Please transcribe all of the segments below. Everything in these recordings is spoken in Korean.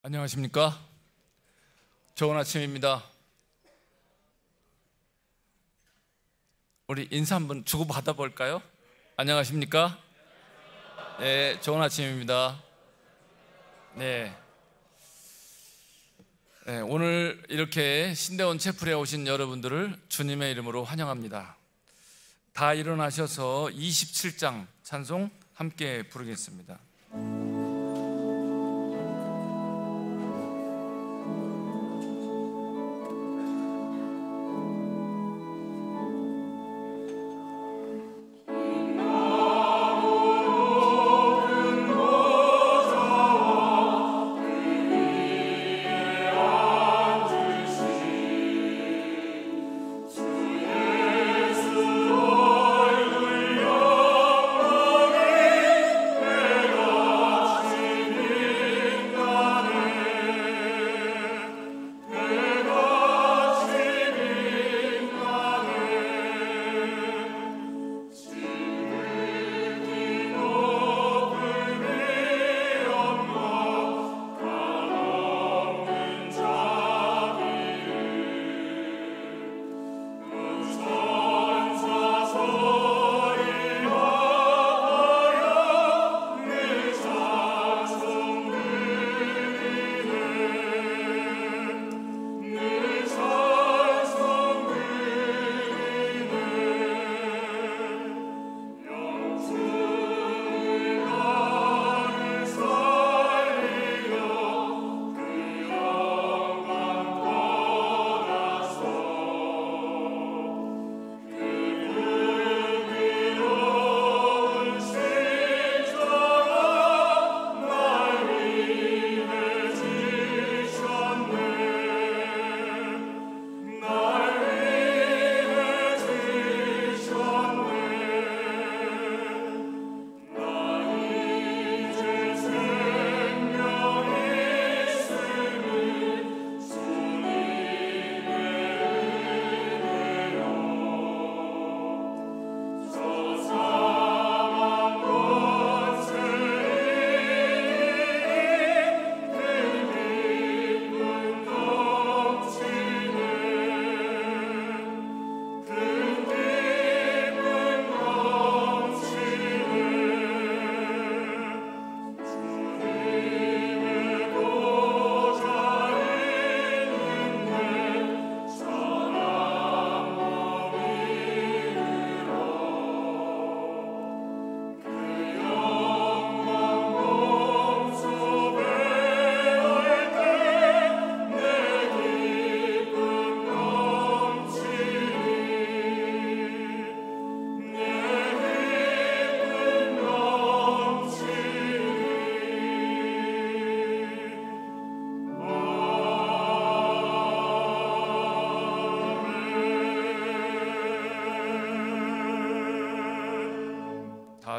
안녕하십니까? 좋은 아침입니다. 우리 인사 한번 주고 받아볼까요? 안녕하십니까? 네, 좋은 아침입니다. 네. 오늘 이렇게 신대원 채플에 오신 여러분들을 주님의 이름으로 환영합니다. 다 일어나셔서 27장 찬송 함께 부르겠습니다.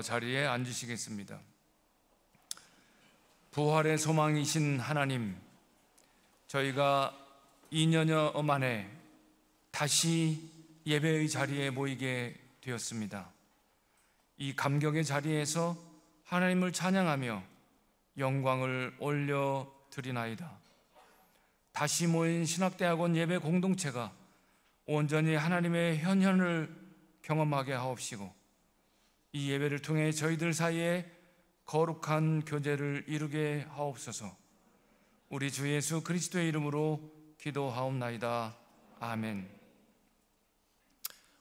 자리에 앉으시겠습니다. 부활의 소망이신 하나님, 저희가 2년여 만에 다시 예배의 자리에 모이게 되었습니다. 이 감격의 자리에서 하나님을 찬양하며 영광을 올려드리나이다. 다시 모인 신학대학원 예배 공동체가 온전히 하나님의 현현을 경험하게 하옵시고, 이 예배를 통해 저희들 사이에 거룩한 교제를 이루게 하옵소서. 우리 주 예수 그리스도의 이름으로 기도하옵나이다. 아멘.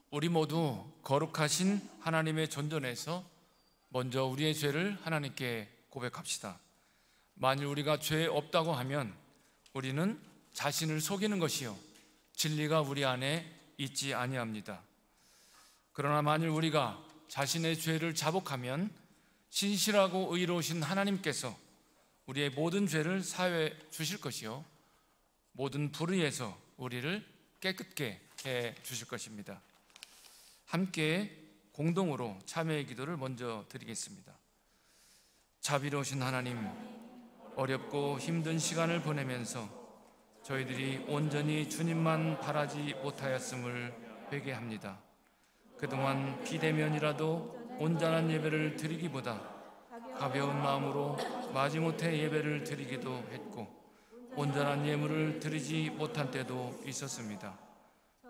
우리 모두 거룩하신 하나님의 존전에서 먼저 우리의 죄를 하나님께 고백합시다. 만일 우리가 죄 없다고 하면 우리는 자신을 속이는 것이요 진리가 우리 안에 있지 아니합니다. 그러나 만일 우리가 자신의 죄를 자복하면 신실하고 의로우신 하나님께서 우리의 모든 죄를 사해 주실 것이요 모든 불의에서 우리를 깨끗게 해 주실 것입니다. 함께 공동으로 참회의 기도를 먼저 드리겠습니다. 자비로우신 하나님, 어렵고 힘든 시간을 보내면서 저희들이 온전히 주님만 바라지 못하였음을 회개합니다. 그동안 비대면이라도 온전한 예배를 드리기보다 가벼운 마음으로 마지못해 예배를 드리기도 했고, 온전한 예물을 드리지 못한 때도 있었습니다.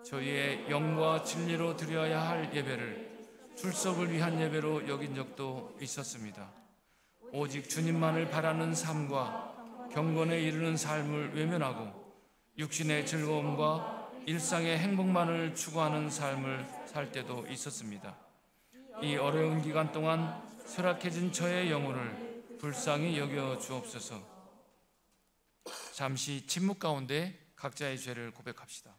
저희의 영과 진리로 드려야 할 예배를 출석을 위한 예배로 여긴 적도 있었습니다. 오직 주님만을 바라는 삶과 경건에 이르는 삶을 외면하고 육신의 즐거움과 일상의 행복만을 추구하는 삶을 살 때도 있었습니다. 이 어려운 기간 동안 쇠락해진 저의 영혼을 불쌍히 여겨 주옵소서. 잠시 침묵 가운데 각자의 죄를 고백합시다.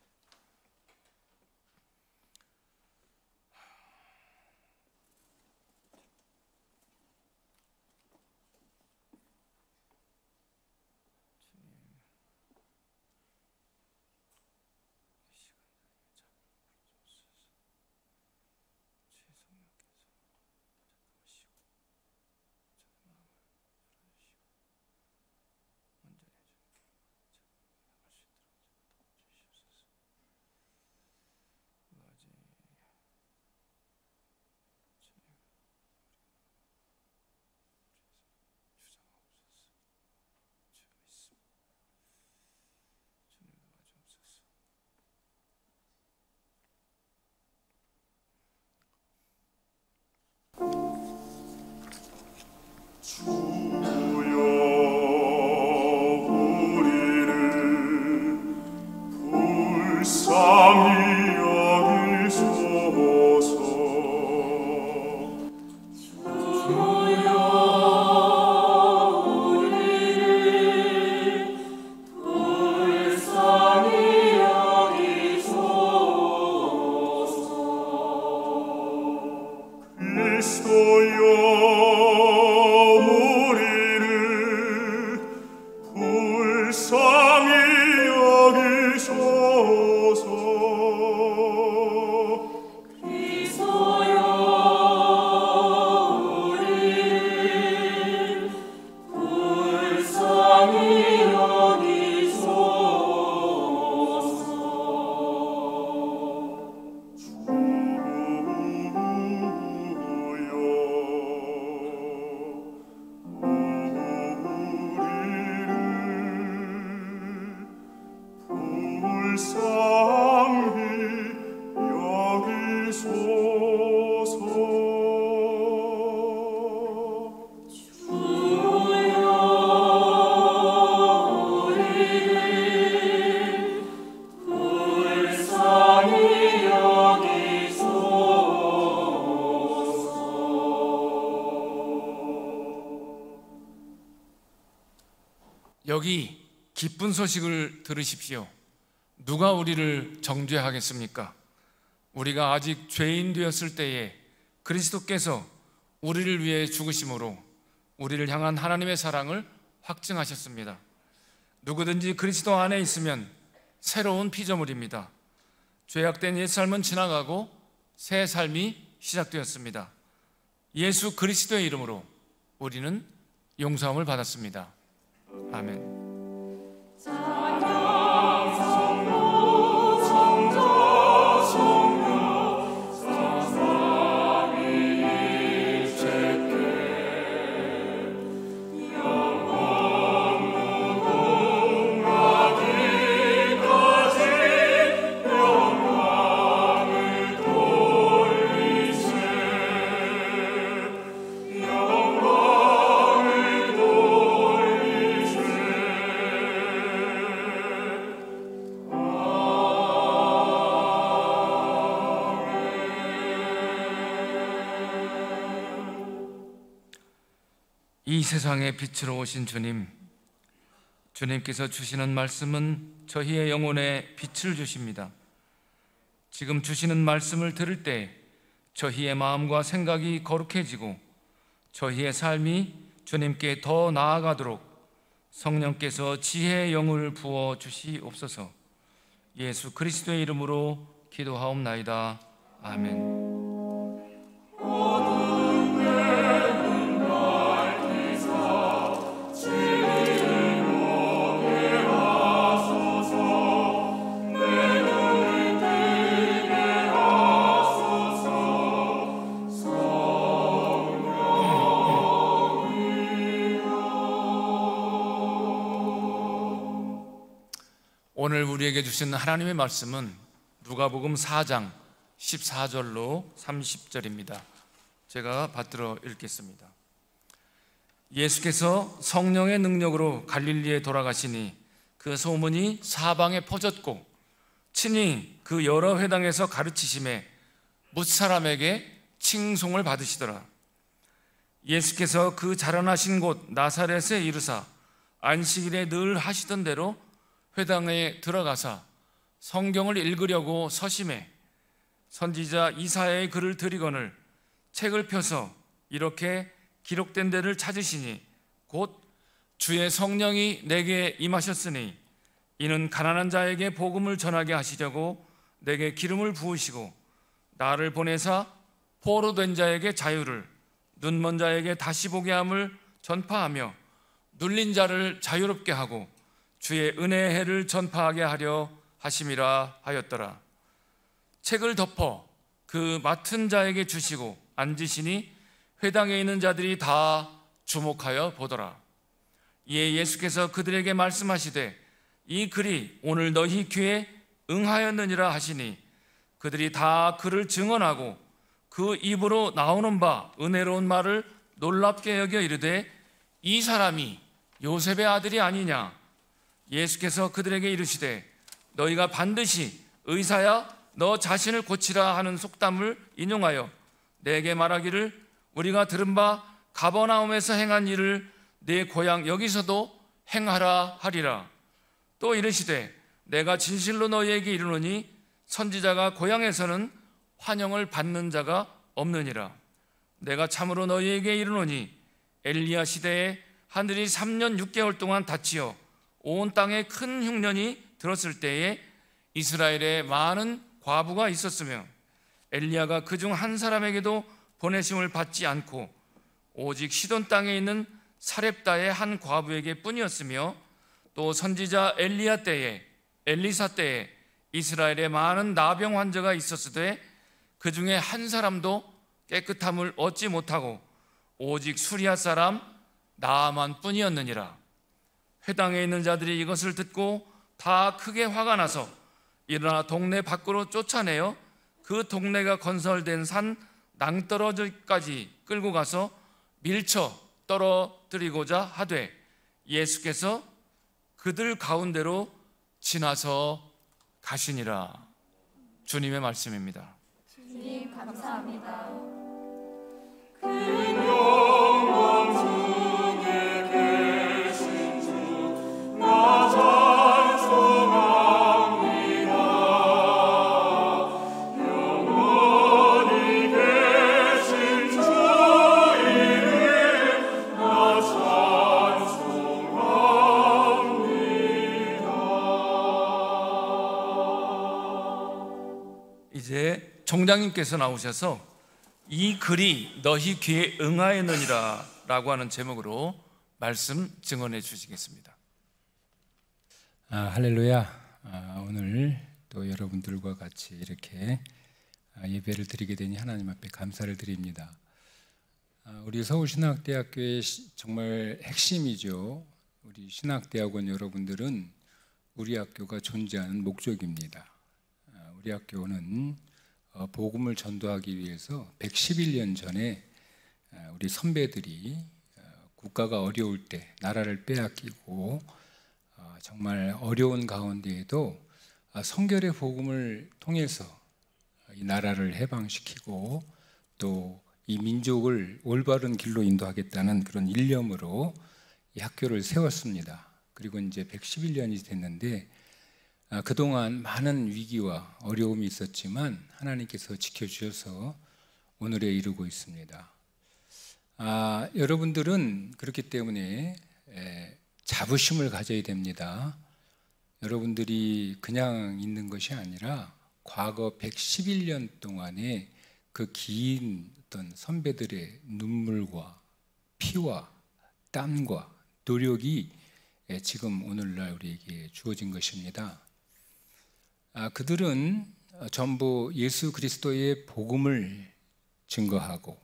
여기 기쁜 소식을 들으십시오. 누가 우리를 정죄하겠습니까? 우리가 아직 죄인 되었을 때에 그리스도께서 우리를 위해 죽으심으로 우리를 향한 하나님의 사랑을 확증하셨습니다. 누구든지 그리스도 안에 있으면 새로운 피조물입니다. 죄악된 옛 삶은 지나가고 새 삶이 시작되었습니다. 예수 그리스도의 이름으로 우리는 용서함을 받았습니다. 아멘. 이 세상의 빛으로 오신 주님, 주님께서 주시는 말씀은 저희의 영혼에 빛을 주십니다. 지금 주시는 말씀을 들을 때 저희의 마음과 생각이 거룩해지고 저희의 삶이 주님께 더 나아가도록 성령께서 지혜의 영을 부어 주시옵소서. 예수 그리스도의 이름으로 기도하옵나이다. 아멘. 오늘 우리에게 주시는 하나님의 말씀은 누가복음 4장 14절로 30절입니다. 제가 받들어 읽겠습니다. 예수께서 성령의 능력으로 갈릴리에 돌아가시니 그 소문이 사방에 퍼졌고 친히 그 여러 회당에서 가르치심에 뭇사람에게 칭송을 받으시더라. 예수께서 그 자라나신 곳 나사렛에 이르사 안식일에 늘 하시던 대로 회당에 들어가사 성경을 읽으려고 서심해 선지자 이사야의 글을 들이거늘 책을 펴서 이렇게 기록된 데를 찾으시니 곧 주의 성령이 내게 임하셨으니 이는 가난한 자에게 복음을 전하게 하시려고 내게 기름을 부으시고 나를 보내사 포로된 자에게 자유를, 눈먼 자에게 다시 보게 함을 전파하며 눌린 자를 자유롭게 하고 주의 은혜의 해를 전파하게 하려 하심이라 하였더라. 책을 덮어 그 맡은 자에게 주시고 앉으시니 회당에 있는 자들이 다 주목하여 보더라. 이에 예수께서 그들에게 말씀하시되 이 글이 오늘 너희 귀에 응하였느니라 하시니 그들이 다 그를 증언하고 그 입으로 나오는 바 은혜로운 말을 놀랍게 여겨 이르되 이 사람이 요셉의 아들이 아니냐. 예수께서 그들에게 이르시되 너희가 반드시 의사야 너 자신을 고치라 하는 속담을 인용하여 내게 말하기를 우리가 들은 바 가버나움에서 행한 일을 내 고향 여기서도 행하라 하리라. 또 이르시되 내가 진실로 너희에게 이르노니 선지자가 고향에서는 환영을 받는 자가 없느니라. 내가 참으로 너희에게 이르노니 엘리야 시대에 하늘이 3년 6개월 동안 닫히어 온 땅에 큰 흉년이 들었을 때에 이스라엘에 많은 과부가 있었으며 엘리야가 그중 한 사람에게도 보내심을 받지 않고 오직 시돈 땅에 있는 사렙다의 한 과부에게 뿐이었으며 또 선지자 엘리야 때에 엘리사 때에 이스라엘에 많은 나병 환자가 있었으되 그 중에 한 사람도 깨끗함을 얻지 못하고 오직 수리아 사람 나아만 뿐이었느니라. 회당에 있는 자들이 이것을 듣고 다 크게 화가 나서 일어나 동네 밖으로 쫓아내어 그 동네가 건설된 산 낭떠러지까지 끌고 가서 밀쳐 떨어뜨리고자 하되 예수께서 그들 가운데로 지나서 가시니라. 주님의 말씀입니다. 주님 감사합니다. 이제 총장님께서 나오셔서 이 글이 너희 귀에 응하였느니라 라고 하는 제목으로 말씀 증언해 주시겠습니다. 할렐루야. 오늘 또 여러분들과 같이 이렇게 예배를 드리게 되니 하나님 앞에 감사를 드립니다. 우리 서울신학대학교의 정말 핵심이죠. 우리 신학대학원 여러분들은 우리 학교가 존재하는 목적입니다. 우리 학교는 복음을 전도하기 위해서 111년 전에 우리 선배들이 국가가 어려울 때 나라를 빼앗기고 정말 어려운 가운데에도 성결의 복음을 통해서 이 나라를 해방시키고 또 이 민족을 올바른 길로 인도하겠다는 그런 일념으로 이 학교를 세웠습니다. 그리고 이제 111년이 됐는데 그동안 많은 위기와 어려움이 있었지만 하나님께서 지켜주셔서 오늘에 이르고 있습니다. 여러분들은 그렇기 때문에 자부심을 가져야 됩니다. 여러분들이 그냥 있는 것이 아니라 과거 111년 동안의 그 긴 어떤 선배들의 눈물과 피와 땀과 노력이 지금 오늘날 우리에게 주어진 것입니다. 그들은 전부 예수 그리스도의 복음을 증거하고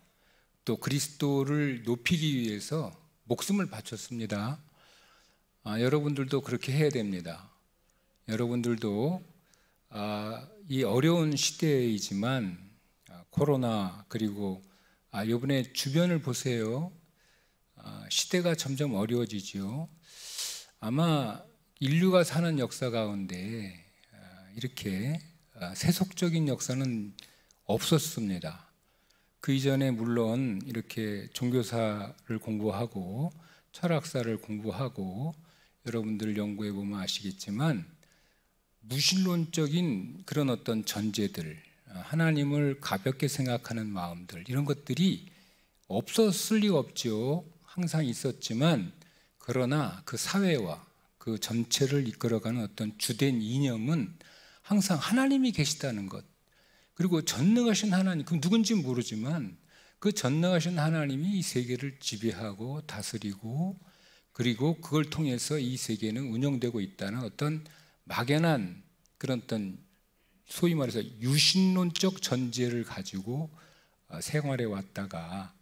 또 그리스도를 높이기 위해서 목숨을 바쳤습니다. 여러분들도 그렇게 해야 됩니다. 여러분들도 이 어려운 시대이지만 코로나 그리고 이번에 주변을 보세요. 시대가 점점 어려워지죠. 아마 인류가 사는 역사 가운데 이렇게 세속적인 역사는 없었습니다. 그 이전에 물론 이렇게 종교사를 공부하고 철학사를 공부하고 여러분들 연구해 보면 아시겠지만 무신론적인 그런 어떤 전제들, 하나님을 가볍게 생각하는 마음들, 이런 것들이 없었을 리가 없죠. 항상 있었지만 그러나 그 사회와 그 전체를 이끌어가는 어떤 주된 이념은 항상 하나님이 계시다는 것, 그리고 전능하신 하나님, 그 누군지 모르지만 그 전능하신 하나님이 이 세계를 지배하고 다스리고 그리고 그걸 통해서 이 세계는 운영되고 있다는 어떤 막연한 그런 어떤 소위 말해서 유신론적 전제를 가지고 생활해 왔다가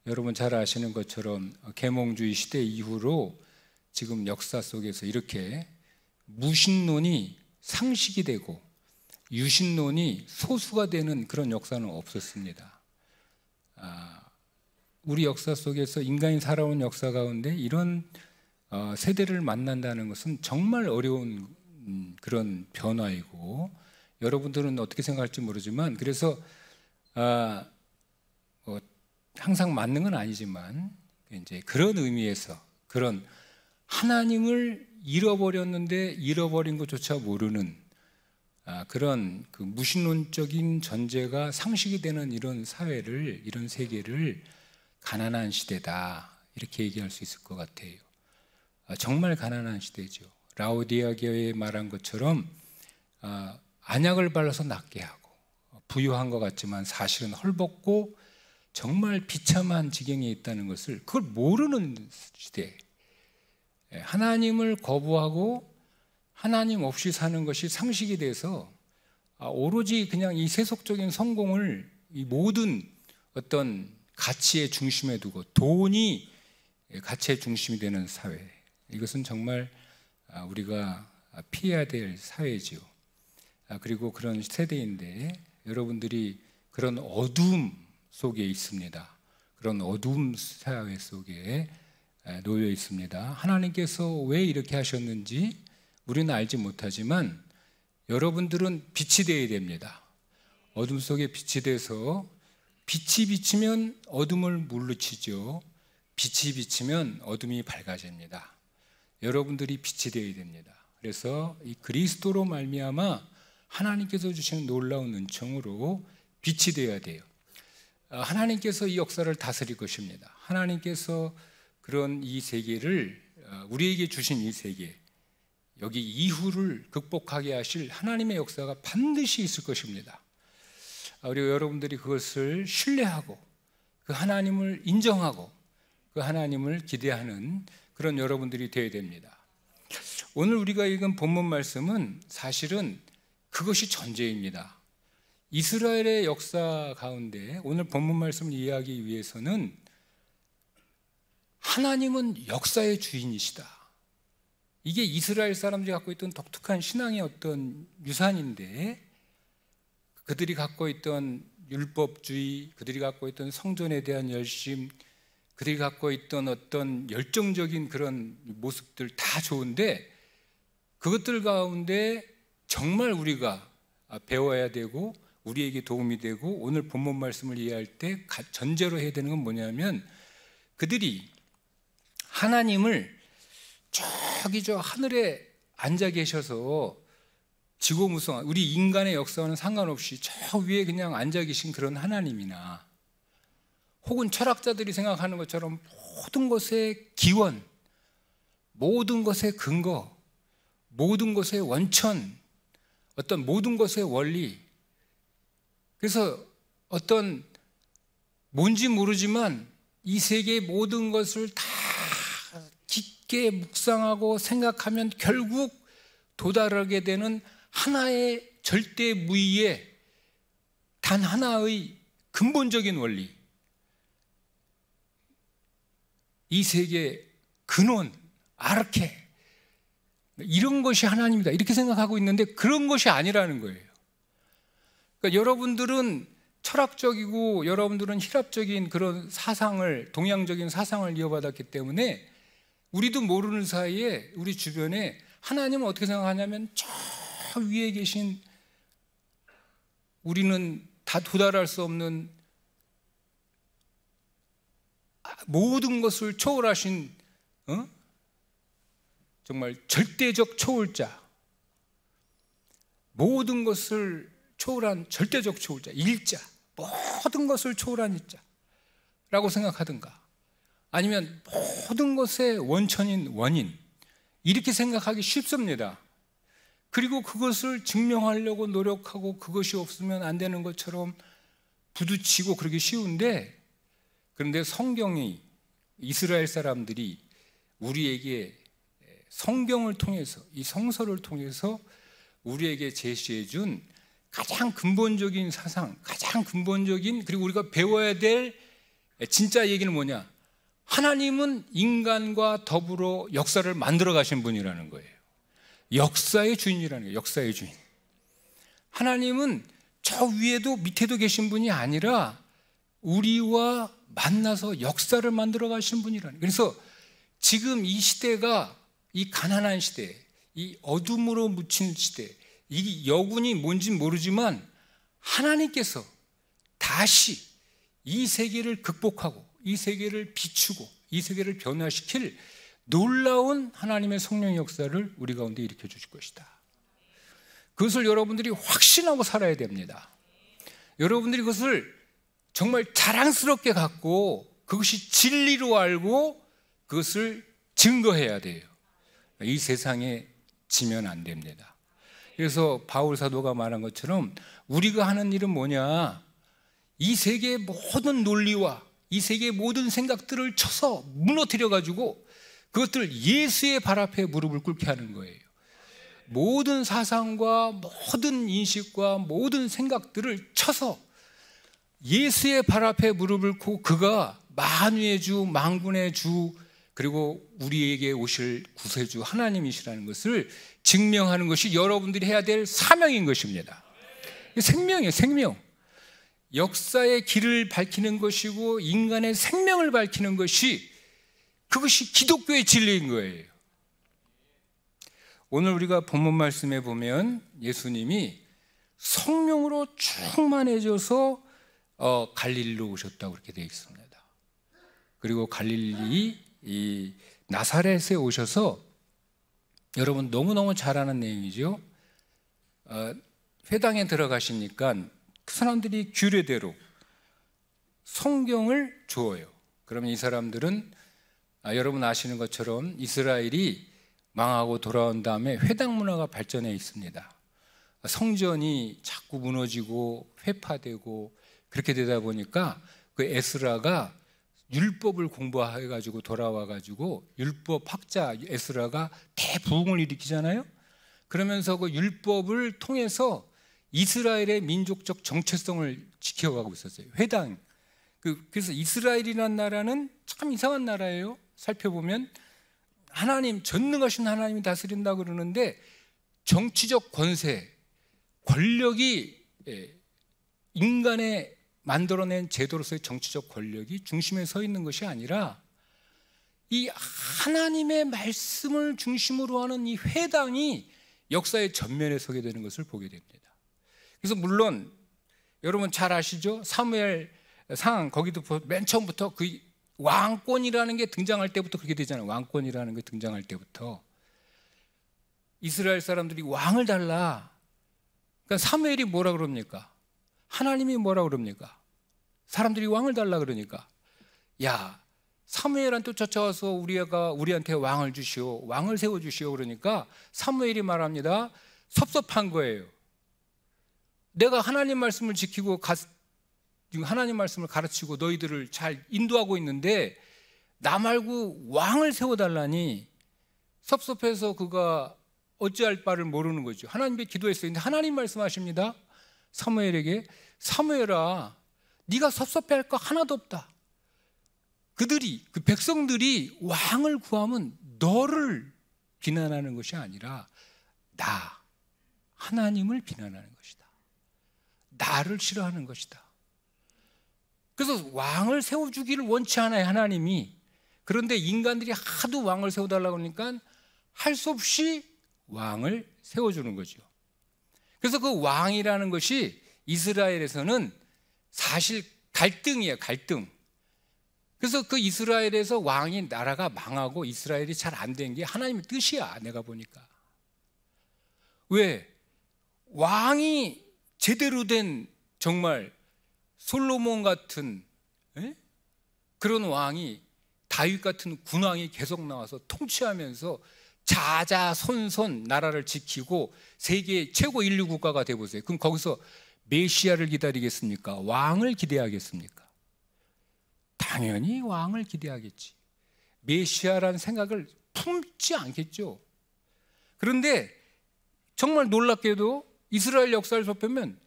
여러분 잘 아시는 것처럼 계몽주의 시대 이후로 지금 역사 속에서 이렇게 무신론이 상식이 되고 유신론이 소수가 되는 그런 역사는 없었습니다. 우리 역사 속에서 인간이 살아온 역사 가운데 이런 세대를 만난다는 것은 정말 어려운 그런 변화이고, 여러분들은 어떻게 생각할지 모르지만 그래서 항상 맞는 건 아니지만 이제 그런 의미에서 그런 하나님을 잃어버렸는데 잃어버린 것조차 모르는 그런 그 무신론적인 전제가 상식이 되는 이런 사회를, 이런 세계를 가난한 시대다 이렇게 얘기할 수 있을 것 같아요. 정말 가난한 시대죠. 라오디아 교회에 말한 것처럼 안약을 발라서 낫게 하고 부유한 것 같지만 사실은 헐벗고 정말 비참한 지경에 있다는 것을 그걸 모르는 시대. 하나님을 거부하고 하나님 없이 사는 것이 상식이 돼서 오로지 그냥 이 세속적인 성공을 이 모든 어떤 가치의 중심에 두고 돈이 가치의 중심이 되는 사회, 이것은 정말 우리가 피해야 될 사회지요. 그리고 그런 세대인데 여러분들이 그런 어둠 속에 있습니다. 그런 어둠 사회 속에 놓여 있습니다. 하나님께서 왜 이렇게 하셨는지 우리는 알지 못하지만 여러분들은 빛이 되어야 됩니다. 어둠 속에 빛이 돼서 빛이 비치면 어둠을 물리치죠. 빛이 비치면 어둠이 밝아집니다. 여러분들이 빛이 되어야 됩니다. 그래서 이 그리스도로 말미암아 하나님께서 주시는 놀라운 은총으로 빛이 되어야 돼요. 하나님께서 이 역사를 다스릴 것입니다. 하나님께서 그런 이 세계를, 우리에게 주신 이 세계, 여기 이후를 극복하게 하실 하나님의 역사가 반드시 있을 것입니다. 그리고 여러분들이 그것을 신뢰하고 그 하나님을 인정하고 그 하나님을 기대하는 그런 여러분들이 되어야 됩니다. 오늘 우리가 읽은 본문 말씀은 사실은 그것이 전제입니다. 이스라엘의 역사 가운데 오늘 본문 말씀을 이해하기 위해서는 하나님은 역사의 주인이시다. 이게 이스라엘 사람들이 갖고 있던 독특한 신앙의 어떤 유산인데, 그들이 갖고 있던 율법주의, 그들이 갖고 있던 성전에 대한 열심, 그들이 갖고 있던 어떤 열정적인 그런 모습들 다 좋은데, 그것들 가운데 정말 우리가 배워야 되고 우리에게 도움이 되고 오늘 본문 말씀을 이해할 때 전제로 해야 되는 건 뭐냐면, 그들이 하나님을 저기 저 하늘에 앉아 계셔서 지고무성한 우리 인간의 역사와는 상관없이 저 위에 그냥 앉아 계신 그런 하나님이나, 혹은 철학자들이 생각하는 것처럼 모든 것의 기원, 모든 것의 근거, 모든 것의 원천, 어떤 모든 것의 원리, 그래서 어떤 뭔지 모르지만 이 세계의 모든 것을 다 깊게 묵상하고 생각하면 결국 도달하게 되는 하나의 절대 무의의 단 하나의 근본적인 원리, 이 세계의 근원, 아르케, 이런 것이 하나님이다 이렇게 생각하고 있는데 그런 것이 아니라는 거예요. 그러니까 여러분들은 철학적이고 여러분들은 힐압적인 그런 사상을, 동양적인 사상을 이어받았기 때문에 우리도 모르는 사이에 우리 주변에 하나님은 어떻게 생각하냐면 저 위에 계신 우리는 다 도달할 수 없는 모든 것을 초월하신 정말 절대적 초월자, 모든 것을 초월한 절대적 초월자, 일자, 모든 것을 초월한 일자라고 생각하든가, 아니면 모든 것의 원천인 원인, 이렇게 생각하기 쉽습니다. 그리고 그것을 증명하려고 노력하고 그것이 없으면 안 되는 것처럼 부딪히고 그러기 쉬운데, 그런데 성경이, 이스라엘 사람들이 우리에게 성경을 통해서, 이 성서를 통해서 우리에게 제시해 준 가장 근본적인 사상, 가장 근본적인, 그리고 우리가 배워야 될 진짜 얘기는 뭐냐? 하나님은 인간과 더불어 역사를 만들어 가신 분이라는 거예요. 역사의 주인이라는 거예요. 역사의 주인. 하나님은 저 위에도 밑에도 계신 분이 아니라 우리와 만나서 역사를 만들어 가신 분이라는 거예요. 그래서 지금 이 시대가, 이 가난한 시대, 이 어둠으로 묻힌 시대, 이 여군이 뭔진 모르지만 하나님께서 다시 이 세계를 극복하고 이 세계를 비추고 이 세계를 변화시킬 놀라운 하나님의 성령의 역사를 우리 가운데 일으켜 주실 것이다. 그것을 여러분들이 확신하고 살아야 됩니다. 여러분들이 그것을 정말 자랑스럽게 갖고 그것이 진리로 알고 그것을 증거해야 돼요. 이 세상에 지면 안 됩니다. 그래서 바울 사도가 말한 것처럼 우리가 하는 일은 뭐냐? 이 세계의 모든 논리와 이 세계의 모든 생각들을 쳐서 무너뜨려 가지고 그것들 예수의 발 앞에 무릎을 꿇게 하는 거예요. 모든 사상과 모든 인식과 모든 생각들을 쳐서 예수의 발 앞에 무릎을 꿇고 그가 만유의 주, 만군의 주, 그리고 우리에게 오실 구세주 하나님이시라는 것을 증명하는 것이 여러분들이 해야 될 사명인 것입니다. 생명이에요, 생명. 역사의 길을 밝히는 것이고 인간의 생명을 밝히는 것이, 그것이 기독교의 진리인 거예요. 오늘 우리가 본문 말씀에 보면 예수님이 성령으로 충만해져서 갈릴리로 오셨다고 그렇게 되어 있습니다. 그리고 갈릴리 이 나사렛에 오셔서, 여러분 너무너무 잘 아는 내용이죠. 회당에 들어가시니까 그 사람들이 규례대로 성경을 주어요. 그러면 이 사람들은 여러분 아시는 것처럼 이스라엘이 망하고 돌아온 다음에 회당 문화가 발전해 있습니다. 성전이 자꾸 무너지고 회파되고 그렇게 되다 보니까 그 에스라가 율법을 공부해가지고 돌아와가지고 율법 학자 에스라가 대부흥을 일으키잖아요. 그러면서 그 율법을 통해서 이스라엘의 민족적 정체성을 지켜가고 있었어요. 회당. 그래서 이스라엘이라는 나라는 참 이상한 나라예요. 살펴보면 하나님, 전능하신 하나님이 다스린다 그러는데 정치적 권세, 권력이 인간의 만들어낸 제도로서의 정치적 권력이 중심에 서 있는 것이 아니라 이 하나님의 말씀을 중심으로 하는 이 회당이 역사의 전면에 서게 되는 것을 보게 됩니다. 그래서 물론 여러분 잘 아시죠? 사무엘상 거기도 맨 처음부터 그 왕권이라는 게 등장할 때부터 그렇게 되잖아요. 왕권이라는 게 등장할 때부터 이스라엘 사람들이 왕을 달라. 그러니까 사무엘이 뭐라 그럽니까? 하나님이 뭐라 그럽니까? 사람들이 왕을 달라 그러니까, 야, 사무엘한테 쫓아와서 우리한테 왕을 주시오, 왕을 세워주시오 그러니까 사무엘이 말합니다. 섭섭한 거예요. 내가 하나님 말씀을 지키고 하나님 말씀을 가르치고 너희들을 잘 인도하고 있는데 나 말고 왕을 세워달라니 섭섭해서 그가 어찌할 바를 모르는 거죠. 하나님께 기도했어요. 근데 하나님 말씀하십니다. 사무엘에게, 사무엘아, 네가 섭섭해할 거 하나도 없다. 그 백성들이 왕을 구하면 너를 비난하는 것이 아니라 하나님을 비난하는 것이다. 나를 싫어하는 것이다. 그래서 왕을 세워주기를 원치 않아요, 하나님이. 그런데 인간들이 하도 왕을 세워달라고 하니까 할 수 없이 왕을 세워주는 거죠. 그래서 그 왕이라는 것이 이스라엘에서는 사실 갈등이에요, 갈등. 그래서 그 이스라엘에서 왕이 나라가 망하고 이스라엘이 잘 안 된 게 하나님의 뜻이야, 내가 보니까. 왜? 왕이 제대로 된 정말 솔로몬 같은 그런 왕이, 다윗 같은 군왕이 계속 나와서 통치하면서 자자손손 나라를 지키고 세계 최고 인류 국가가 돼보세요. 그럼 거기서 메시아를 기다리겠습니까? 왕을 기대하겠습니까? 당연히 왕을 기대하겠지. 메시아라는 생각을 품지 않겠죠. 그런데 정말 놀랍게도 이스라엘 역사를 살펴보면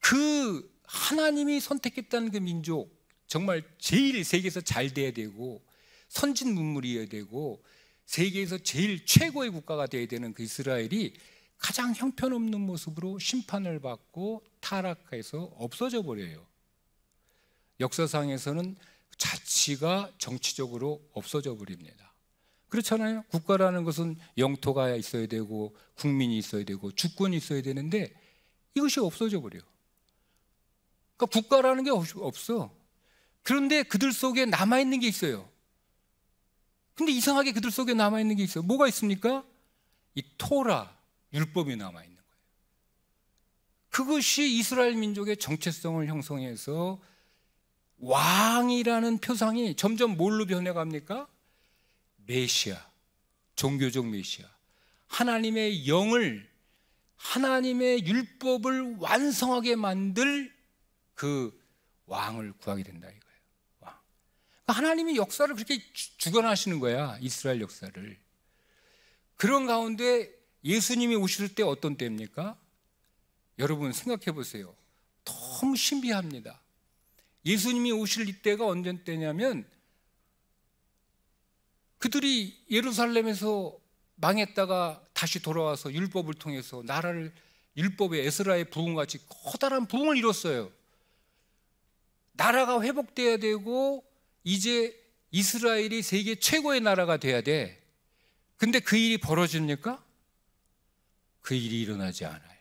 그 하나님이 선택했다는 그 민족, 정말 제일 세계에서 잘 돼야 되고 선진 문물이어야 되고 세계에서 제일 최고의 국가가 돼야 되는 그 이스라엘이 가장 형편없는 모습으로 심판을 받고 타락해서 없어져 버려요. 역사상에서는 자치가 정치적으로 없어져 버립니다. 그렇잖아요. 국가라는 것은 영토가 있어야 되고 국민이 있어야 되고 주권이 있어야 되는데 이것이 없어져 버려요. 그러니까 국가라는 게 없어. 그런데 그들 속에 남아있는 게 있어요. 근데 이상하게 그들 속에 남아있는 게 있어요. 뭐가 있습니까? 이 토라, 율법이 남아있는 거예요. 그것이 이스라엘 민족의 정체성을 형성해서 왕이라는 표상이 점점 뭘로 변해갑니까? 메시아, 종교적 메시아, 하나님의 영을, 하나님의 율법을 완성하게 만들 그 왕을 구하게 된다 이거예요. 왕. 하나님이 역사를 그렇게 주관하시는 거야, 이스라엘 역사를. 그런 가운데 예수님이 오실 때 어떤 때입니까? 여러분 생각해 보세요. 너무 신비합니다. 예수님이 오실 이때가 언제 때냐면 그들이 예루살렘에서 망했다가 다시 돌아와서 율법을 통해서 나라를, 율법의 에스라의 부흥같이 커다란 부흥을 이뤘어요. 나라가 회복돼야 되고 이제 이스라엘이 세계 최고의 나라가 돼야 돼. 근데 그 일이 벌어집니까? 그 일이 일어나지 않아요.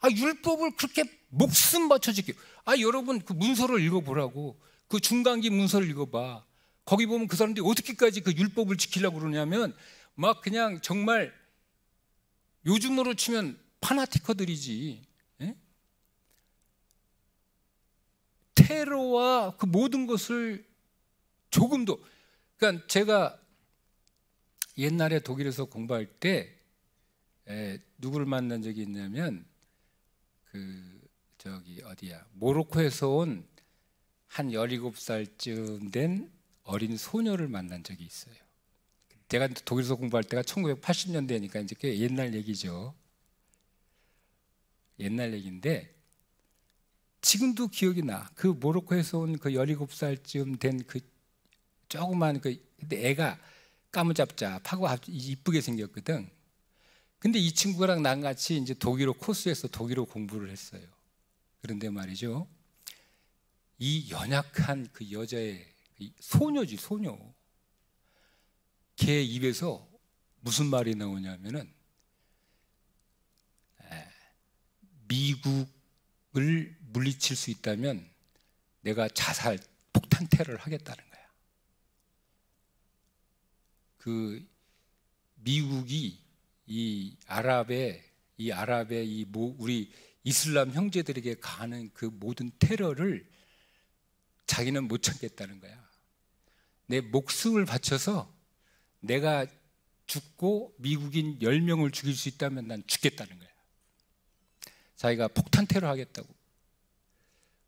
율법을 그렇게 목숨 바쳐 지키고, 여러분 그 문서를 읽어보라고. 그 중간기 문서를 읽어봐. 거기 보면 그 사람들이 어떻게까지 그 율법을 지키려고 그러냐면 막 그냥 정말 요즘으로 치면 파나티커들이지. 예? 테러와 그 모든 것을 조금도, 그러니까 제가 옛날에 독일에서 공부할 때 누구를 만난 적이 있냐면 모로코에서 온 한 17살쯤 된 어린 소녀를 만난 적이 있어요. 제가 독일에서 공부할 때가 1980년대니까 이제 꽤 옛날 얘기죠. 옛날 얘기인데 지금도 기억이 나. 그 모로코에서 온 그 17살쯤 된 그 조그만 근데 애가 까무잡잡하고 아주 이쁘게 생겼거든. 근데 이 친구랑 난 같이 이제 독일어 코스에서 독일어 공부를 했어요. 그런데 말이죠, 이 연약한 그 여자의 소녀지, 소녀. 걔 입에서 무슨 말이 나오냐면은 미국을 물리칠 수 있다면 내가 자살, 폭탄 테러를 하겠다는 거야. 그 미국이 이 아랍의 우리 이슬람 형제들에게 가하는 그 모든 테러를 자기는 못 참겠다는 거야. 내 목숨을 바쳐서 내가 죽고 미국인 10명을 죽일 수 있다면 난 죽겠다는 거야. 자기가 폭탄 테러 하겠다고.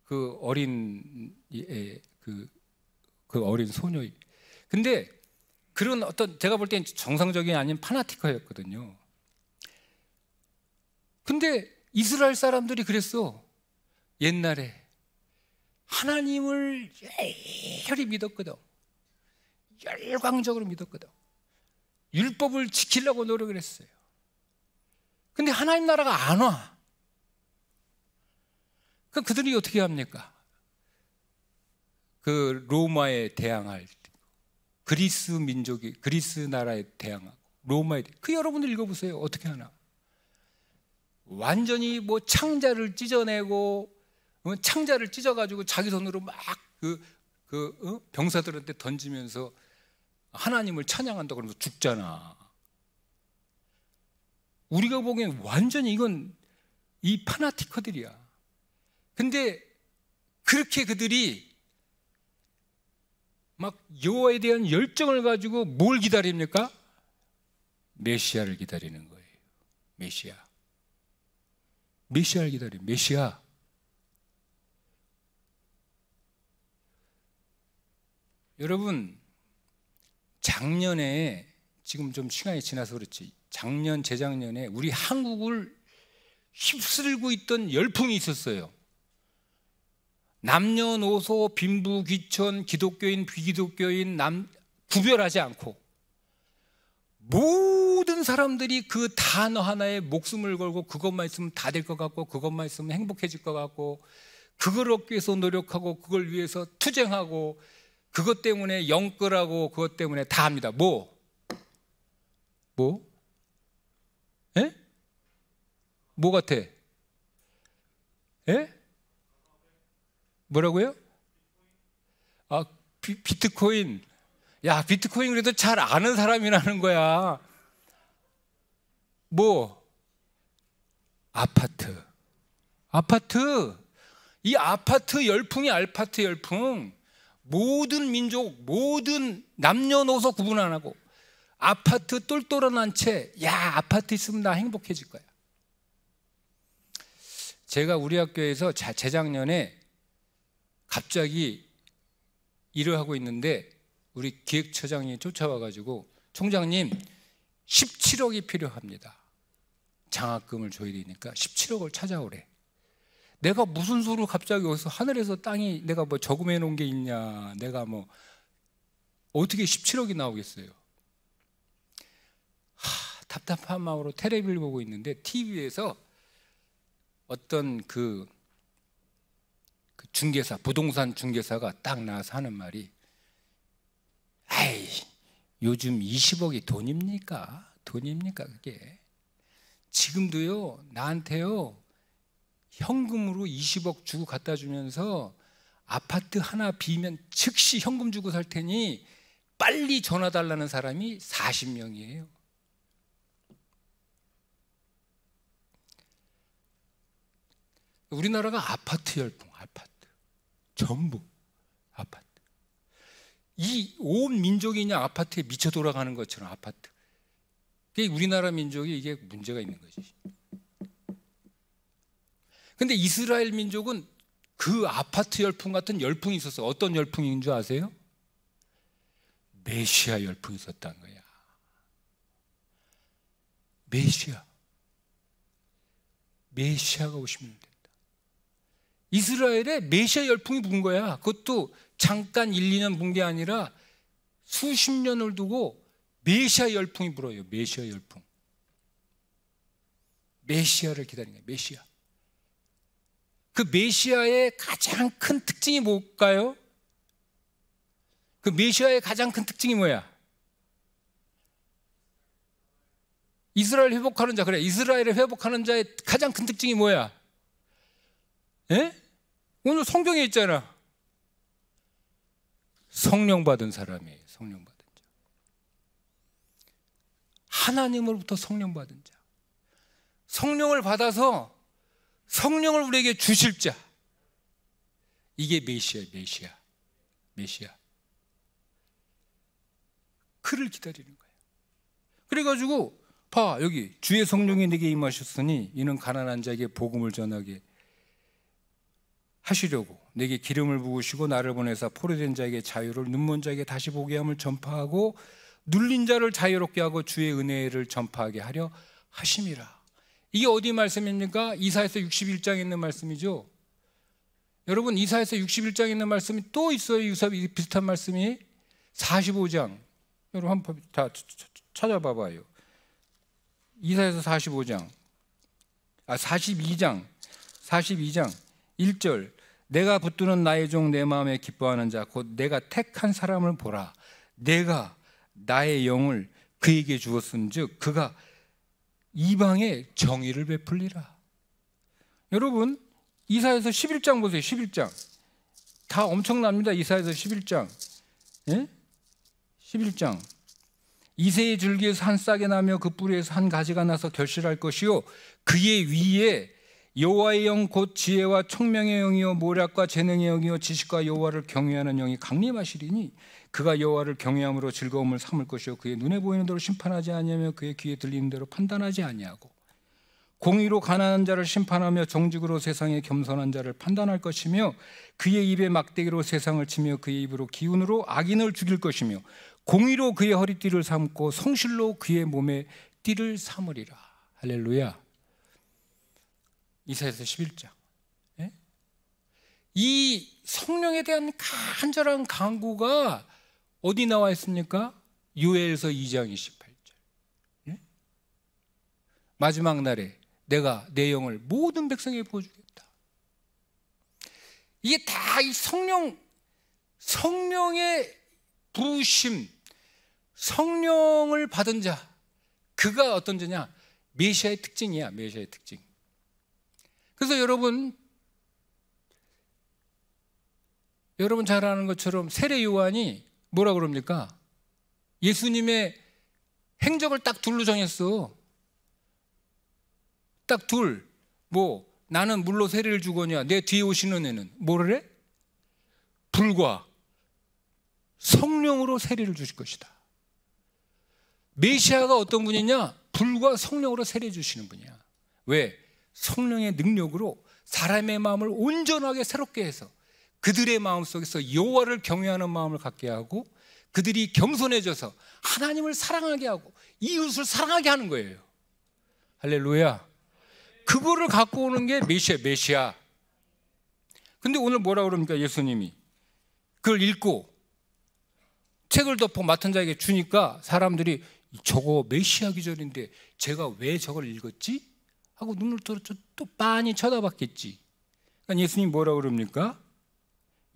그 어린 그 어린 소녀. 근데 그런 어떤, 제가 볼 땐 정상적인 아닌 파나티커였거든요. 근데 이스라엘 사람들이 그랬어. 옛날에 하나님을 열렬히 믿었거든. 열광적으로 믿었거든. 율법을 지키려고 노력을 했어요. 근데 하나님 나라가 안 와. 그럼 그들이 어떻게 합니까? 그 로마에 대항할 때, 그리스 민족이 그리스 나라에 대항하고 로마에 그 여러분들 읽어보세요. 어떻게 하나? 완전히 뭐 창자를 찢어내고 창자를 찢어가지고 자기 손으로 막 병사들한테 던지면서 하나님을 찬양한다 그러면서 죽잖아. 우리가 보기엔 완전히 이건 이 파나티커들이야. 근데 그렇게 그들이 막 여호와에 대한 열정을 가지고 뭘 기다립니까? 메시아를 기다리는 거예요. 메시아를 기다려요. 메시아. 여러분, 작년에, 지금 좀 시간이 지나서 그렇지, 작년, 재작년에 우리 한국을 휩쓸고 있던 열풍이 있었어요. 남녀노소, 빈부, 귀천, 기독교인, 비기독교인 구별하지 않고 모든 사람들이 그 단어 하나에 목숨을 걸고 그것만 있으면 다 될 것 같고 그것만 있으면 행복해질 것 같고 그걸 얻기 위해서 노력하고 그걸 위해서 투쟁하고 그것 때문에 영끌하고 그것 때문에 다 합니다. 뭐? 예? 뭐 같아? 예? 뭐라고요? 아, 비트코인. 야, 비트코인 그래도 잘 아는 사람이라는 거야. 뭐? 아파트. 이 아파트 열풍이 아파트 열풍. 모든 민족, 모든 남녀노소 구분 안 하고 아파트 똘똘한 한 채, 야, 아파트 있으면 나 행복해질 거야. 제가 우리 학교에서 재작년에 갑자기 일을 하고 있는데 우리 기획처장이 쫓아와가지고 총장님 17억이 필요합니다. 장학금을 줘야 되니까 17억을 찾아오래. 내가 무슨 수로 갑자기 여기서 하늘에서 땅이 내가 뭐 저금해 놓은 게 있냐, 내가 뭐 어떻게 17억이 나오겠어요. 답답한 마음으로 텔레비를 보고 있는데 TV에서 어떤 그 중개사, 부동산 중개사가 딱 나와서 하는 말이, 아이, 요즘 20억이 돈입니까? 그게 지금도요 나한테요 현금으로 20억 주고 갖다 주면서 아파트 하나 비면 즉시 현금 주고 살 테니 빨리 전화 달라는 사람이 40명이에요. 우리나라가 아파트 열풍, 전부 아파트. 이 온 민족이 그냥 아파트에 미쳐 돌아가는 것처럼 아파트. 우리나라 민족이 이게 문제가 있는 거지. 근데 이스라엘 민족은 그 아파트 열풍 같은 열풍이 있었어. 어떤 열풍인 줄 아세요? 메시아 열풍이 있었다는 거야. 메시아가 오시면 된다. 이스라엘에 메시아 열풍이 분 거야. 그것도 잠깐 1, 2년 분 게 아니라 수십 년을 두고 메시아 열풍이 불어요. 메시아 열풍. 메시아를 기다리는 거예요. 메시아. 그 메시아의 가장 큰 특징이 뭘까요? 그 메시아의 가장 큰 특징이 뭐야? 이스라엘 회복하는 자. 그래, 이스라엘을 회복하는 자의 가장 큰 특징이 뭐야? 예? 오늘 성경에 있잖아. 성령 받은 사람이에요. 성령 받은 자. 하나님으로부터 성령 받은 자. 성령을 받아서 성령을 우리에게 주실 자. 이게 메시아. 그를 기다리는 거예요. 그래가지고 봐, 여기 주의 성령이 내게 임하셨으니 이는 가난한 자에게 복음을 전하게 하시려고 내게 기름을 부으시고 나를 보내사 포로된 자에게 자유를, 눈먼 자에게 다시 보게 함을 전파하고 눌린 자를 자유롭게 하고 주의 은혜를 전파하게 하려 하심이라. 이게 어디 말씀입니까? 이사야서 61장에 있는 말씀이죠. 여러분, 이사야서 61장에 있는 말씀이 또 있어요. 비슷한 말씀이. 45장 여러분 한번 다 찾아봐봐요. 이사야서 42장 1절 내가 붙드는 나의 종 내 마음에 기뻐하는 자 곧 내가 택한 사람을 보라. 내가 나의 영을 그에게 주었은즉 그가 이방에 정의를 베풀리라. 여러분 이사야서 11장 보세요. 11장 다 엄청납니다. 이사야서 11장 11장 이새의 줄기에서 한 싹이 나며 그 뿌리에서 한 가지가 나서 결실할 것이요 그의 위에 여호와의 영 곧 지혜와 총명의 영이요 모략과 재능의 영이요 지식과 여호와를 경외하는 영이 강림하시리니 그가 여호와를 경외함으로 즐거움을 삼을 것이요 그의 눈에 보이는 대로 심판하지 아니하며 그의 귀에 들리는 대로 판단하지 아니하고 공의로 가난한 자를 심판하며 정직으로 세상에 겸손한 자를 판단할 것이며 그의 입에 막대기로 세상을 치며 그의 입으로 기운으로 악인을 죽일 것이며 공의로 그의 허리띠를 삼고 성실로 그의 몸에 띠를 삼으리라. 할렐루야. 이사야서 11장. 이 성령에 대한 간절한 간구가 어디 나와 있습니까? 요엘서 2장 28절. 마지막 날에 내가 내 영을 모든 백성에게 부어주겠다. 이게 다 이 성령의 부으심, 성령을 받은 자, 그가 어떤 자냐? 메시아의 특징이야. 메시아의 특징. 그래서 여러분 잘 아는 것처럼 세례 요한이 뭐라 그럽니까? 예수님의 행적을 딱 둘로 정했어. 딱 둘. 나는 물로 세례를 주거냐 내 뒤에 오시는 애는 뭐래? 불과 성령으로 세례를 주실 것이다. 메시아가 어떤 분이냐? 불과 성령으로 세례 주시는 분이야. 왜? 성령의 능력으로 사람의 마음을 온전하게 새롭게 해서 그들의 마음속에서 여호와를 경외하는 마음을 갖게 하고 그들이 겸손해져서 하나님을 사랑하게 하고 이웃을 사랑하게 하는 거예요. 할렐루야. 그거를 갖고 오는 게 메시아. 근데 오늘 뭐라 그럽니까? 예수님이 그걸 읽고 책을 덮어 맡은 자에게 주니까 사람들이 저거 메시아 기절인데 제가 왜 저걸 읽었지? 하고 눈을 또 빤히 쳐다봤겠지. 그러니까 예수님이 뭐라 그럽니까?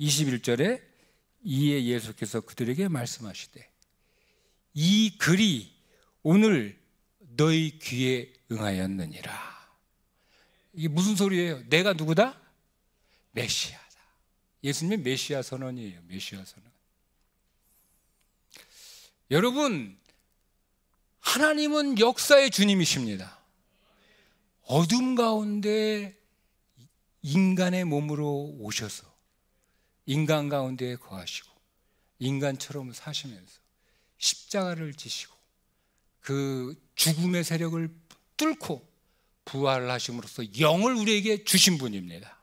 21절에 이에 예수께서 그들에게 말씀하시되 이 글이 오늘 너희 귀에 응하였느니라. 이게 무슨 소리예요? 내가 누구다? 메시아다. 예수님의 메시아 선언이에요. 메시아 선언. 여러분, 하나님은 역사의 주님이십니다. 어둠 가운데 인간의 몸으로 오셔서 인간 가운데 거하시고 인간처럼 사시면서 십자가를 지시고 그 죽음의 세력을 뚫고 부활하심으로써 영을 우리에게 주신 분입니다.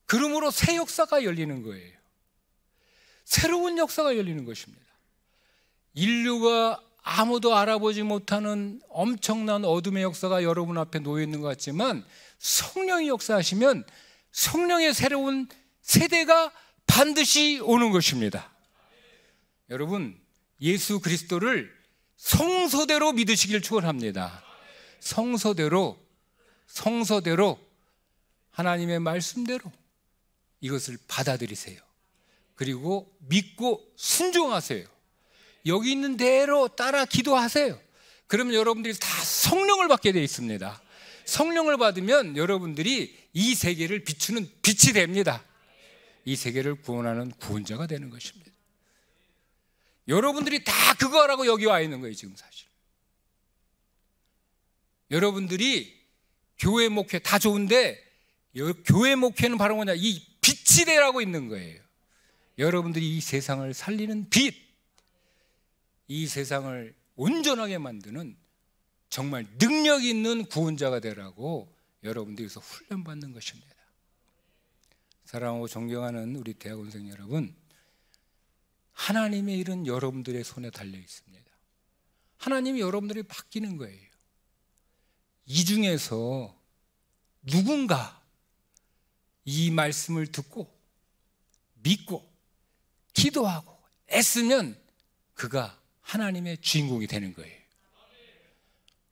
그러므로 새 역사가 열리는 거예요. 새로운 역사가 열리는 것입니다. 인류가 아무도 알아보지 못하는 엄청난 어둠의 역사가 여러분 앞에 놓여 있는 것 같지만 성령이 역사하시면 성령의 새로운 세대가 반드시 오는 것입니다. 여러분, 예수 그리스도를 성서대로 믿으시길 축원합니다. 성서대로 하나님의 말씀대로 이것을 받아들이세요. 그리고 믿고 순종하세요. 여기 있는 대로 따라 기도하세요. 그러면 여러분들이 다 성령을 받게 되어 있습니다. 성령을 받으면 여러분들이 이 세계를 비추는 빛이 됩니다. 이 세계를 구원하는 구원자가 되는 것입니다. 여러분들이 다 그거 하라고 여기 와 있는 거예요. 지금 사실 여러분들이 교회 목회 다 좋은데 교회 목회는 바로 뭐냐? 이 빛이 되라고 있는 거예요. 여러분들이 이 세상을 살리는 빛, 이 세상을 온전하게 만드는 정말 능력 있는 구원자가 되라고 여러분들에서 훈련받는 것입니다. 사랑하고 존경하는 우리 대학원생 여러분, 하나님의 일은 여러분들의 손에 달려 있습니다. 하나님이 여러분들이 바뀌는 거예요. 이 중에서 누군가 이 말씀을 듣고 믿고 기도하고 애쓰면 그가 하나님의 주인공이 되는 거예요.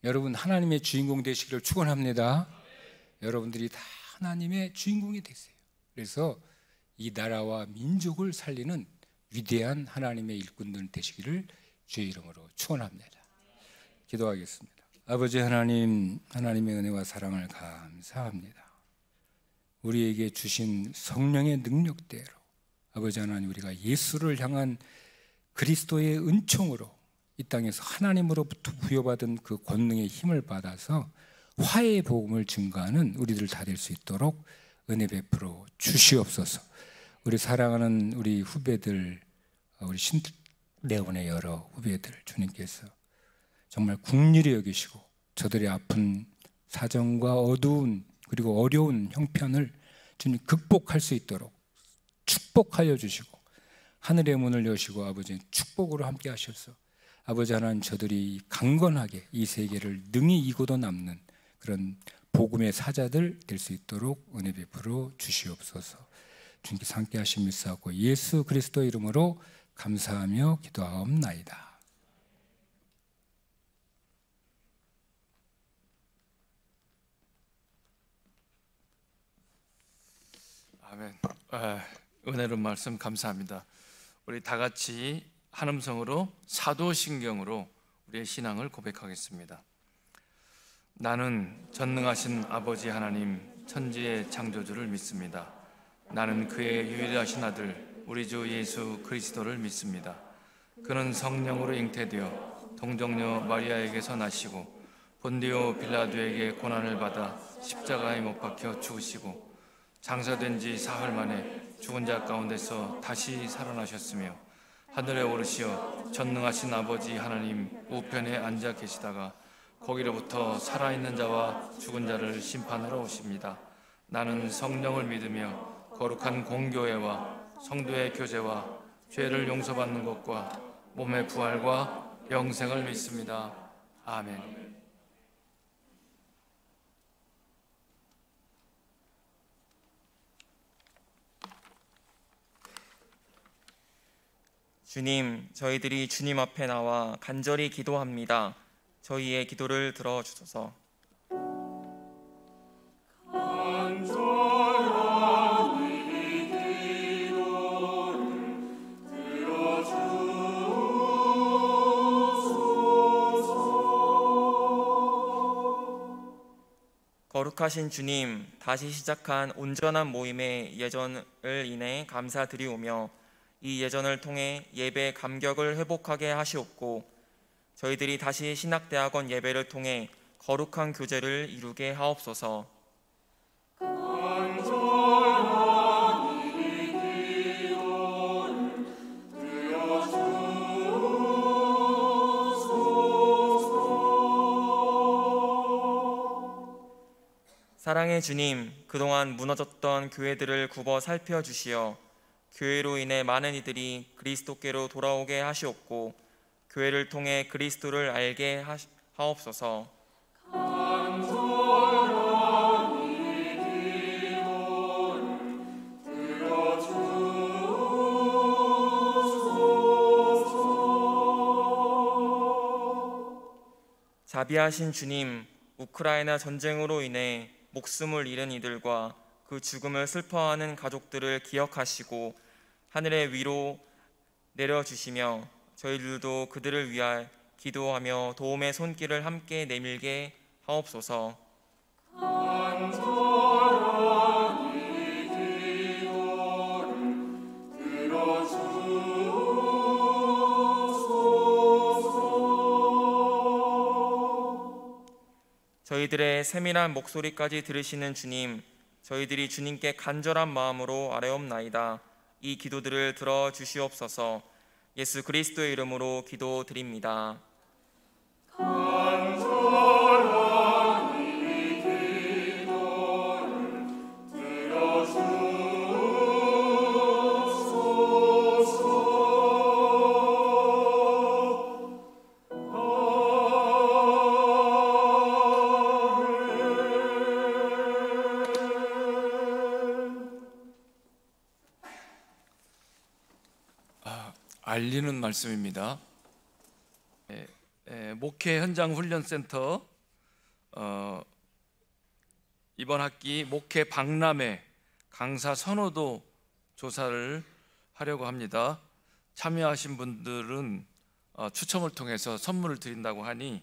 여러분, 하나님의 주인공 되시기를 축원합니다. 여러분들이 다 하나님의 주인공이 되세요. 그래서 이 나라와 민족을 살리는 위대한 하나님의 일꾼들 되시기를 주의 이름으로 축원합니다. 기도하겠습니다. 아버지 하나님, 하나님의 은혜와 사랑을 감사합니다. 우리에게 주신 성령의 능력대로 아버지 하나님, 우리가 예수를 향한 그리스도의 은총으로 이 땅에서 하나님으로부터 부여받은 그 권능의 힘을 받아서 화해의 복음을 증거하는 우리들 다 될 수 있도록 은혜 베풀어 주시옵소서. 우리 사랑하는 우리 후배들, 우리 신대원의 여러 후배들, 주님께서 정말 긍휼히 여기시고 저들의 아픈 사정과 어두운 그리고 어려운 형편을 주님 극복할 수 있도록 축복하여 주시고 하늘의 문을 여시고 아버지 축복으로 함께 하셔서 아버지 하나님, 저들이 강건하게 이 세계를 능히 이고도 남는 그런 복음의 사자들 될 수 있도록 은혜 베풀어 주시옵소서. 주님께서 함께 하심 믿사옵고 예수 그리스도 이름으로 감사하며 기도하옵나이다. 아멘. 은혜로운 말씀 감사합니다. 우리 다 같이 한 음성으로 사도신경으로 우리의 신앙을 고백하겠습니다. 나는 전능하신 아버지 하나님 천지의 창조주를 믿습니다. 나는 그의 유일하신 아들 우리 주 예수 그리스도를 믿습니다. 그는 성령으로 잉태되어 동정녀 마리아에게서 나시고 본디오 빌라도에게 고난을 받아 십자가에 못 박혀 죽으시고 장사된 지 사흘 만에 죽은 자 가운데서 다시 살아나셨으며 하늘에 오르시어 전능하신 아버지 하나님 우편에 앉아 계시다가 거기로부터 살아있는 자와 죽은 자를 심판하러 오십니다. 나는 성령을 믿으며 거룩한 공교회와 성도의 교제와 죄를 용서받는 것과 몸의 부활과 영생을 믿습니다. 아멘. 주님, 저희들이 주님 앞에 나와 간절히 기도합니다. 저희의 기도를 들어주소서. 거룩하신 주님, 다시 시작한 온전한 모임의 예전을 인해 감사드리오며 이 예전을 통해 예배의 감격을 회복하게 하시옵고 저희들이 다시 신학대학원 예배를 통해 거룩한 교제를 이루게 하옵소서. 사랑의 주님, 그동안 무너졌던 교회들을 굽어 살펴주시어 교회로 인해 많은 이들이 그리스도께로 돌아오게 하시옵고 교회를 통해 그리스도를 알게 하옵소서. 자비하신 주님, 우크라이나 전쟁으로 인해 목숨을 잃은 이들과 그 죽음을 슬퍼하는 가족들을 기억하시고 하늘의 위로 내려주시며 저희들도 그들을 위하여 기도하며 도움의 손길을 함께 내밀게 하옵소서. 저희들의 세밀한 목소리까지 들으시는 주님, 저희들이 주님께 간절한 마음으로 아뢰옵나이다. 이 기도들을 들어주시옵소서. 예수 그리스도의 이름으로 기도드립니다. 알리는 말씀입니다. 목회 현장 훈련센터 이번 학기 목회 박람회 강사 선호도 조사를 하려고 합니다. 참여하신 분들은 추첨을 통해서 선물을 드린다고 하니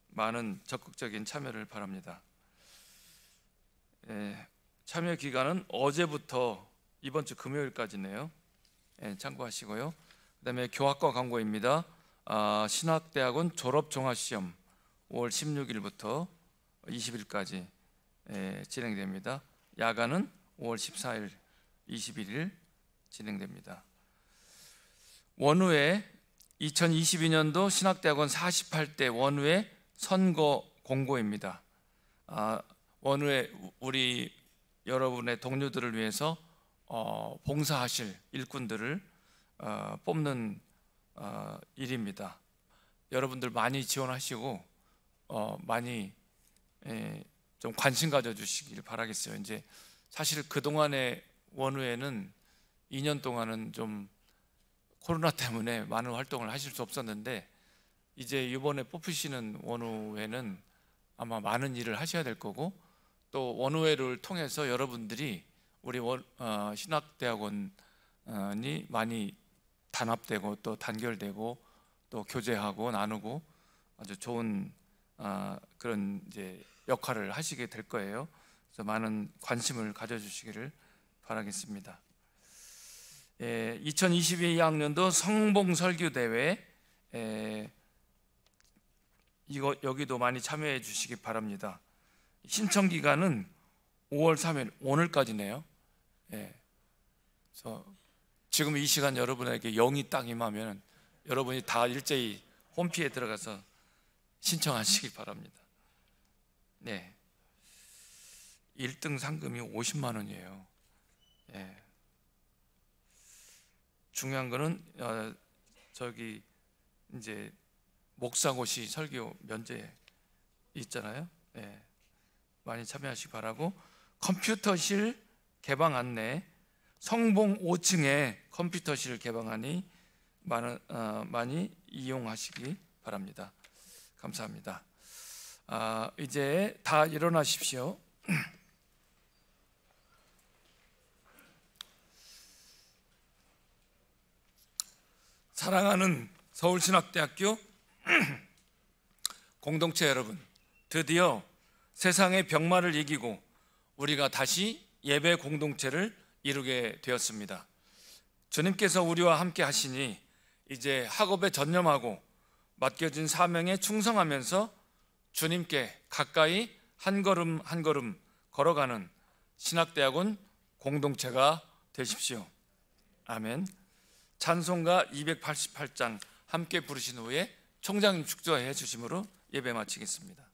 많은 적극적인 참여를 바랍니다. 참여 기간은 어제부터 이번 주 금요일까지네요. 참고하시고요. 그다음에 교학과 광고입니다. 신학대학원 졸업종합시험 5월 16일부터 20일까지 진행됩니다. 야간은 5월 14일, 21일 진행됩니다. 원우회 2022년도 신학대학원 48대 원우회 선거 공고입니다. 원우회 우리 여러분의 동료들을 위해서 봉사하실 일꾼들을 뽑는 일입니다. 여러분들 많이 지원하시고 많이 좀 관심 가져주시길 바라겠어요. 이제 사실 그 동안의 원우회는 2년 동안은 좀 코로나 때문에 많은 활동을 하실 수 없었는데 이제 이번에 뽑히시는 원우회는 아마 많은 일을 하셔야 될 거고 또 원우회를 통해서 여러분들이 우리 신학대학원이 많이 단합되고 또 단결되고 또 교제하고 나누고 아주 좋은 그런 이제 역할을 하시게 될 거예요. 그래서 많은 관심을 가져주시기를 바라겠습니다. 2022학년도 성봉설교대회 여기도 많이 참여해 주시기 바랍니다. 신청 기간은 5월 3일 오늘까지네요. 그래서 지금 이 시간 여러분에게 영이 딱 임하면 여러분이 다 일제히 홈피에 들어가서 신청하시기 바랍니다. 1등 상금이 50만 원이에요. 중요한 거는 저기 이제 목사고시 설교 면제 있잖아요. 많이 참여하시기 바라고 컴퓨터실 개방 안내 성봉 5층에 컴퓨터실 개방하니 많이 이용하시기 바랍니다. 감사합니다. 이제 다 일어나십시오. 사랑하는 서울신학대학교 공동체 여러분, 드디어 세상의 병마를 이기고 우리가 다시 예배 공동체를 이루게 되었습니다. 주님께서 우리와 함께 하시니 이제 학업에 전념하고 맡겨진 사명에 충성하면서 주님께 가까이 한 걸음 한 걸음 걸어가는 신학대학원 공동체가 되십시오. 아멘. 찬송가 288장 함께 부르신 후에 총장님 축도해 주심으로 예배 마치겠습니다.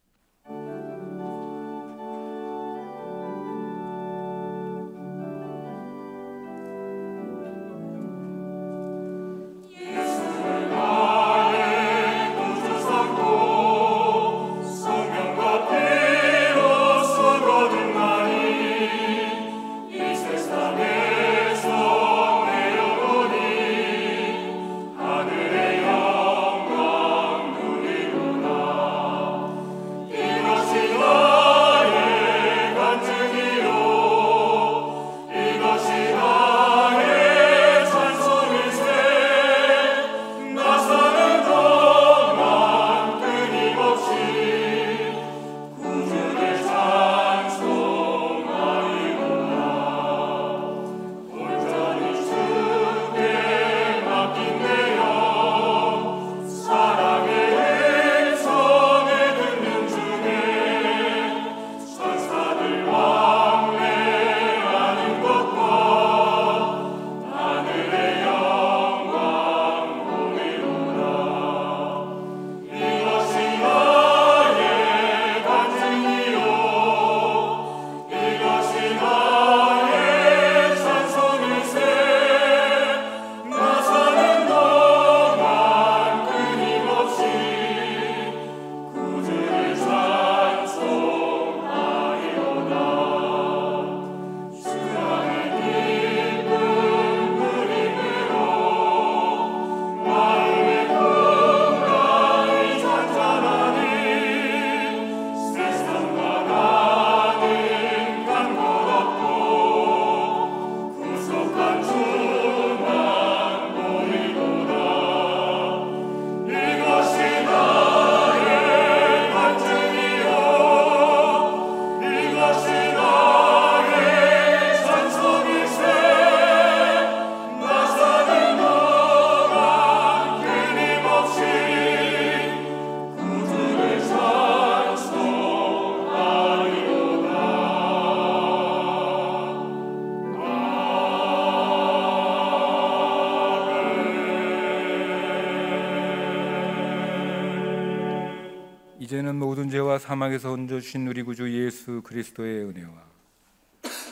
이제는 모든 죄와 사망에서 얹어주신 우리 구주 예수 그리스도의 은혜와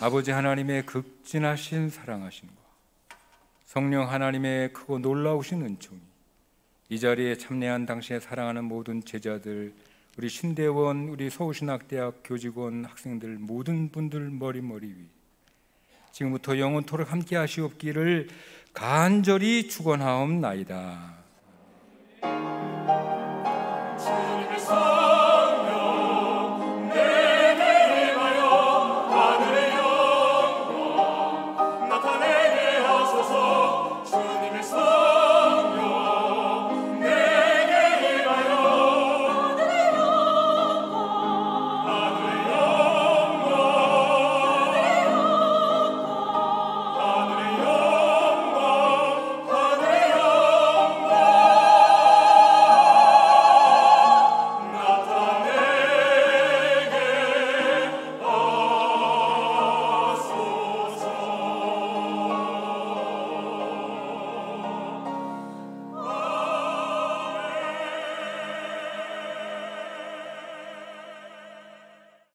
아버지 하나님의 극진하신 사랑하심과 성령 하나님의 크고 놀라우신 은총이 이 자리에 참여한 당신의 사랑하는 모든 제자들, 우리 신대원, 우리 서울신학대학 교직원, 학생들 모든 분들 머리 위 지금부터 영원토록 함께 하시옵기를 간절히 축원하옵나이다.